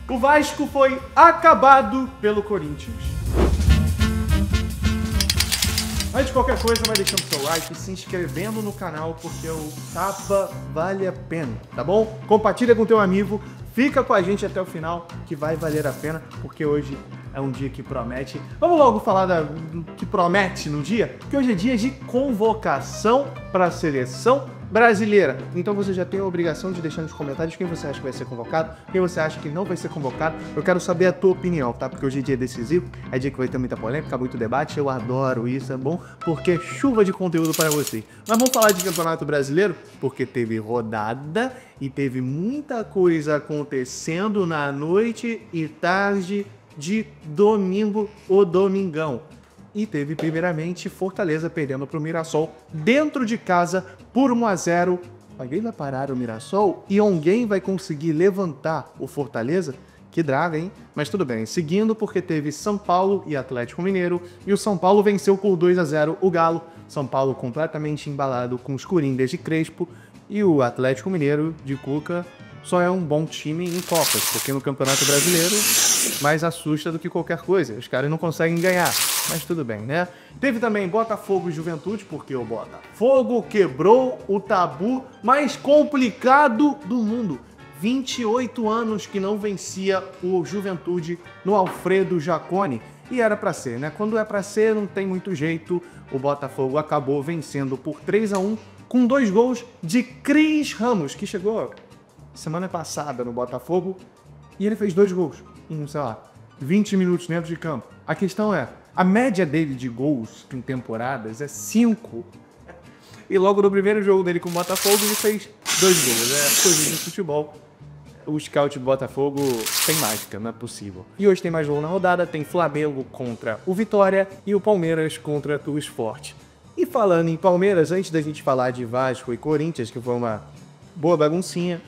O Vasco foi acabado pelo Corinthians. Antes de qualquer coisa, vai deixando seu like e se inscrevendo no canal, porque o tapa vale a pena, tá bom? Compartilha com teu amigo, fica com a gente até o final, que vai valer a pena, porque hoje é um dia que promete. Vamos logo falar do que promete no dia, porque hoje é dia de convocação para a seleção brasileira. Então você já tem a obrigação de deixar nos comentários quem você acha que vai ser convocado, quem você acha que não vai ser convocado. Eu quero saber a tua opinião, tá? Porque hoje é dia decisivo, é dia que vai ter muita polêmica, muito debate. Eu adoro isso, é bom, porque é chuva de conteúdo para você. Mas vamos falar de Campeonato Brasileiro, porque teve rodada e teve muita coisa acontecendo na noite e tarde de domingo ou domingão. E teve primeiramente Fortaleza perdendo para o Mirassol dentro de casa por 1-0. Alguém vai parar o Mirassol e alguém vai conseguir levantar o Fortaleza? Que draga, hein? Mas tudo bem. Seguindo, porque teve São Paulo e Atlético Mineiro e o São Paulo venceu por 2-0 o Galo. São Paulo completamente embalado com os Coringas de Crespo e o Atlético Mineiro de Cuca só é um bom time em Copas, porque no Campeonato Brasileiro mais assusta do que qualquer coisa. Os caras não conseguem ganhar, mas tudo bem, né? Teve também Botafogo e Juventude, porque o Botafogo quebrou o tabu mais complicado do mundo. 28 anos que não vencia o Juventude no Alfredo Jaconi. E era pra ser, né? Quando é pra ser, não tem muito jeito. O Botafogo acabou vencendo por 3-1 com 2 gols de Cris Ramos, que chegou semana passada no Botafogo, e ele fez 2 gols em, sei lá, 20 minutos dentro de campo. A questão é, a média dele de gols em temporadas é 5. E logo no primeiro jogo dele com o Botafogo, ele fez 2 gols. É coisa de futebol. O scout do Botafogo tem mágica, não é possível. E hoje tem mais jogo na rodada, tem Flamengo contra o Vitória e o Palmeiras contra o Sport. E falando em Palmeiras, antes da gente falar de Vasco e Corinthians, que foi uma boa baguncinha,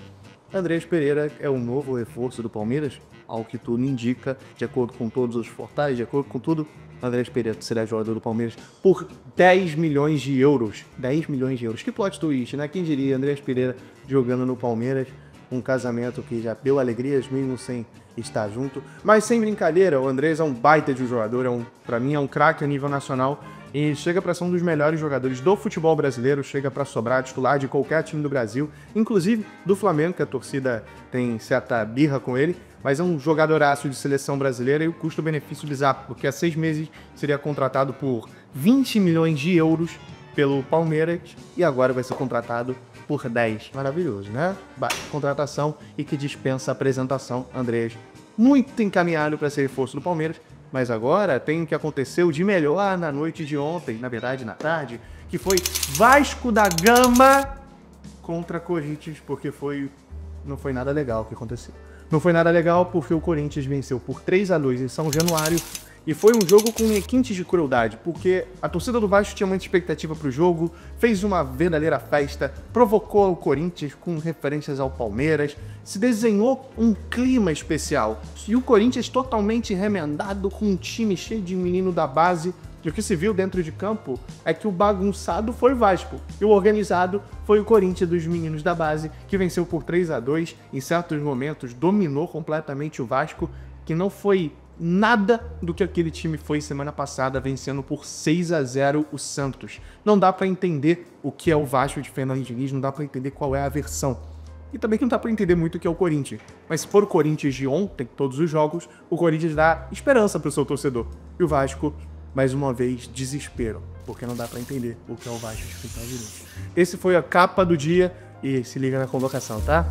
Andrés Pereira é o novo reforço do Palmeiras, ao que tudo indica, de acordo com todos os portais, de acordo com tudo, Andrés Pereira será jogador do Palmeiras por 10 milhões de euros. 10 milhões de euros. Que plot twist, né? Quem diria Andrés Pereira jogando no Palmeiras, um casamento que já deu alegrias mesmo sem estar junto. Mas sem brincadeira, o Andrés é um baita de um jogador, pra mim é um craque a nível nacional. E chega para ser um dos melhores jogadores do futebol brasileiro, chega para sobrar titular de qualquer time do Brasil, inclusive do Flamengo, que a torcida tem certa birra com ele, mas é um jogadoraço de seleção brasileira e o custo-benefício bizarro, porque há 6 meses seria contratado por 20 milhões de euros pelo Palmeiras e agora vai ser contratado por 10. Maravilhoso, né? Contratação e que dispensa apresentação, Andrés. Muito encaminhado para ser reforço do Palmeiras. Mas agora tem o que aconteceu de melhor na noite de ontem, na verdade na tarde, que foi Vasco da Gama contra Corinthians, porque não foi nada legal o que aconteceu. Não foi nada legal porque o Corinthians venceu por 3-2 em São Januário e foi um jogo com requintes de crueldade, porque a torcida do Vasco tinha muita expectativa para o jogo, fez uma verdadeira festa, provocou o Corinthians com referências ao Palmeiras, se desenhou um clima especial. E o Corinthians totalmente remendado com um time cheio de menino da base. E o que se viu dentro de campo é que o bagunçado foi o Vasco e o organizado foi o Corinthians dos meninos da base, que venceu por 3-2, em certos momentos dominou completamente o Vasco, que não foi nada do que aquele time foi semana passada, vencendo por 6-0 o Santos. Não dá pra entender o que é o Vasco de Fernando Diniz, não dá pra entender qual é a versão. E também não dá pra entender muito o que é o Corinthians. Mas se for o Corinthians de ontem, todos os jogos, o Corinthians dá esperança pro seu torcedor. E o Vasco, mais uma vez, desespero, porque não dá pra entender o que é o Vasco de Fernando Diniz. Esse foi a capa do dia e se liga na convocação, tá?